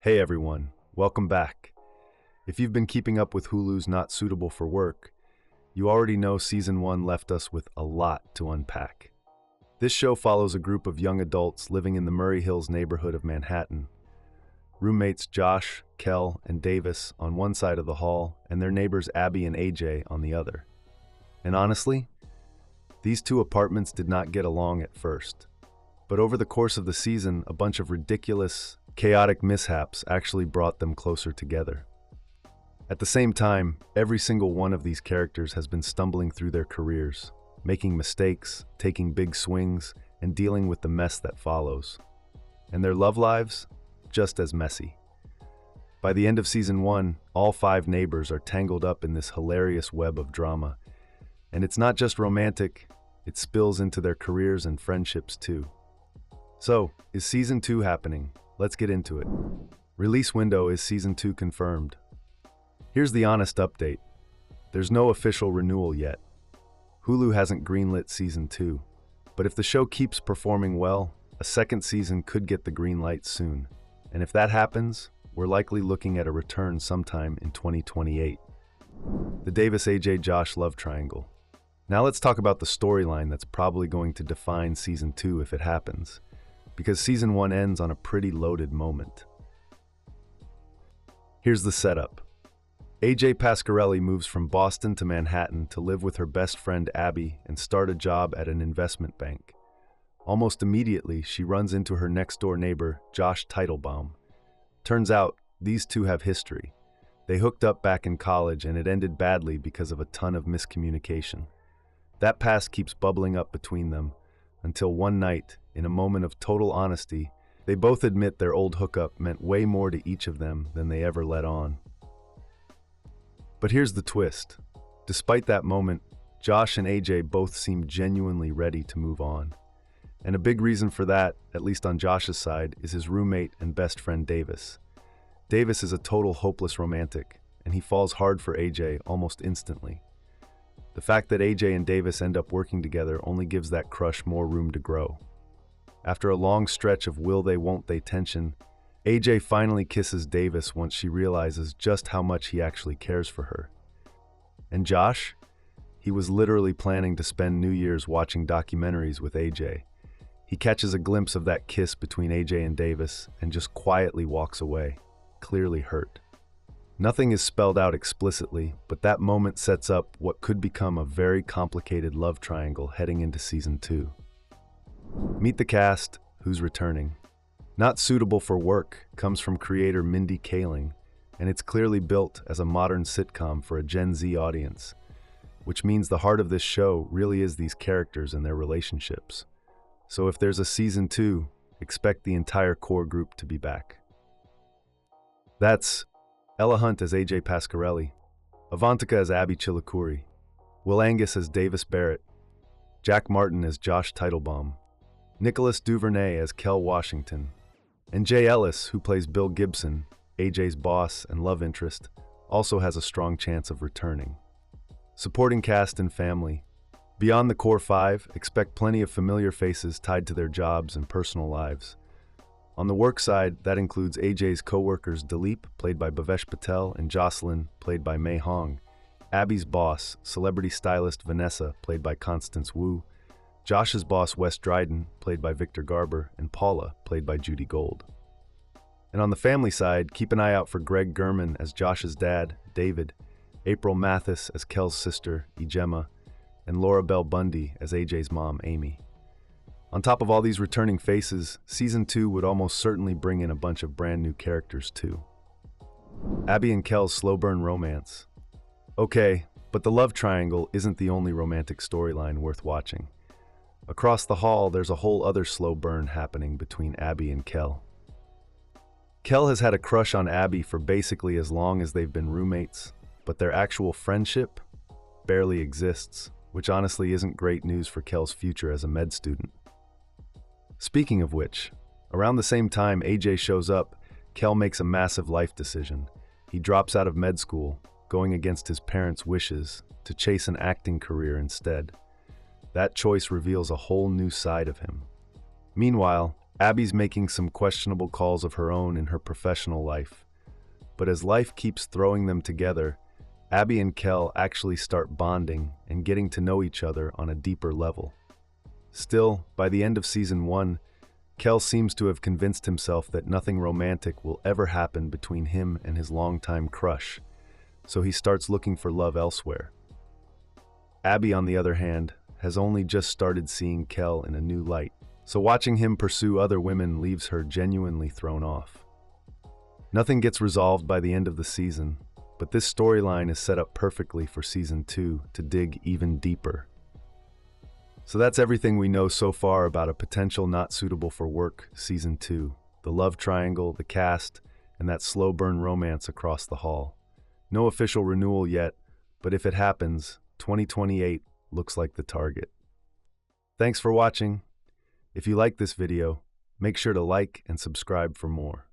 Hey everyone, welcome back. If you've been keeping up with Hulu's Not Suitable for Work, you already know Season 1 left us with a lot to unpack. This show follows a group of young adults living in the Murray Hills neighborhood of Manhattan. Roommates Josh, Kel, and Davis on one side of the hall, and their neighbors Abby and AJ on the other. And honestly, these two apartments did not get along at first. But over the course of the season, a bunch of ridiculous, chaotic mishaps actually brought them closer together. At the same time, every single one of these characters has been stumbling through their careers, making mistakes, taking big swings, and dealing with the mess that follows. And their love lives, just as messy. By the end of Season 1, all 5 neighbors are tangled up in this hilarious web of drama. And it's not just romantic, it spills into their careers and friendships too. So, is Season 2 happening? Let's get into it. Release window is Season 2 confirmed. Here's the honest update. There's no official renewal yet. Hulu hasn't greenlit Season 2, but if the show keeps performing well, a second season could get the green light soon. And if that happens, we're likely looking at a return sometime in 2028. The Davis-AJ-Josh love triangle. Now let's talk about the storyline that's probably going to define Season 2 if it happens, because Season 1 ends on a pretty loaded moment. Here's the setup. AJ Pasquarelli moves from Boston to Manhattan to live with her best friend Abby and start a job at an investment bank. Almost immediately, she runs into her next-door neighbor, Josh Teitelbaum. Turns out, these two have history. They hooked up back in college and it ended badly because of a ton of miscommunication. That past keeps bubbling up between them, until one night, in a moment of total honesty, they both admit their old hookup meant way more to each of them than they ever let on. But here's the twist. Despite that moment, Josh and AJ both seem genuinely ready to move on. And a big reason for that, at least on Josh's side, is his roommate and best friend Davis. Davis is a total hopeless romantic, and he falls hard for AJ almost instantly. The fact that AJ and Davis end up working together only gives that crush more room to grow. After a long stretch of will they won't they tension, AJ finally kisses Davis once she realizes just how much he actually cares for her. And Josh? He was literally planning to spend New Year's watching documentaries with AJ. He catches a glimpse of that kiss between AJ and Davis and just quietly walks away, clearly hurt. Nothing is spelled out explicitly, but that moment sets up what could become a very complicated love triangle heading into Season 2. Meet the cast, who's returning. Not Suitable for Work comes from creator Mindy Kaling, and it's clearly built as a modern sitcom for a Gen Z audience, which means the heart of this show really is these characters and their relationships. So if there's a Season 2, expect the entire core group to be back. That's Ella Hunt as AJ Pasquarelli, Avantika as Abby Chillicuri, Will Angus as Davis Barrett, Jack Martin as Josh Teitelbaum, Nicholas Duvernay as Kel Washington, and Jay Ellis, who plays Bill Gibson, AJ's boss and love interest, also has a strong chance of returning. Supporting cast and family. Beyond the core 5, expect plenty of familiar faces tied to their jobs and personal lives. On the work side, that includes AJ's co-workers Dilip, played by Bhavesh Patel, and Jocelyn, played by Mei Hong, Abby's boss, celebrity stylist Vanessa, played by Constance Wu, Josh's boss Wes Dryden, played by Victor Garber, and Paula, played by Judy Gold. And on the family side, keep an eye out for Greg Gurman as Josh's dad, David, April Mathis as Kel's sister, Ijema, and Laura Bell Bundy as AJ's mom, Amy. On top of all these returning faces, Season 2 would almost certainly bring in a bunch of brand new characters too. Abby and Kel's slow burn romance. Okay, but the love triangle isn't the only romantic storyline worth watching. Across the hall, there's a whole other slow burn happening between Abby and Kel. Kel has had a crush on Abby for basically as long as they've been roommates, but their actual friendship barely exists, which honestly isn't great news for Kel's future as a med student. Speaking of which, around the same time AJ shows up, Kel makes a massive life decision. He drops out of med school, going against his parents' wishes, to chase an acting career instead. That choice reveals a whole new side of him. Meanwhile, Abby's making some questionable calls of her own in her professional life. But as life keeps throwing them together, Abby and Kel actually start bonding and getting to know each other on a deeper level. Still, by the end of season 1, Kel seems to have convinced himself that nothing romantic will ever happen between him and his longtime crush, so he starts looking for love elsewhere. Abby, on the other hand, has only just started seeing Kel in a new light, so watching him pursue other women leaves her genuinely thrown off. Nothing gets resolved by the end of the season, but this storyline is set up perfectly for season 2 to dig even deeper. So that's everything we know so far about a potential not suitable for work season 2, the love triangle, the cast, and that slow burn romance across the hall. No official renewal yet, but if it happens, 2028 looks like the target. Thanks for watching. If you like this video, make sure to like and subscribe for more.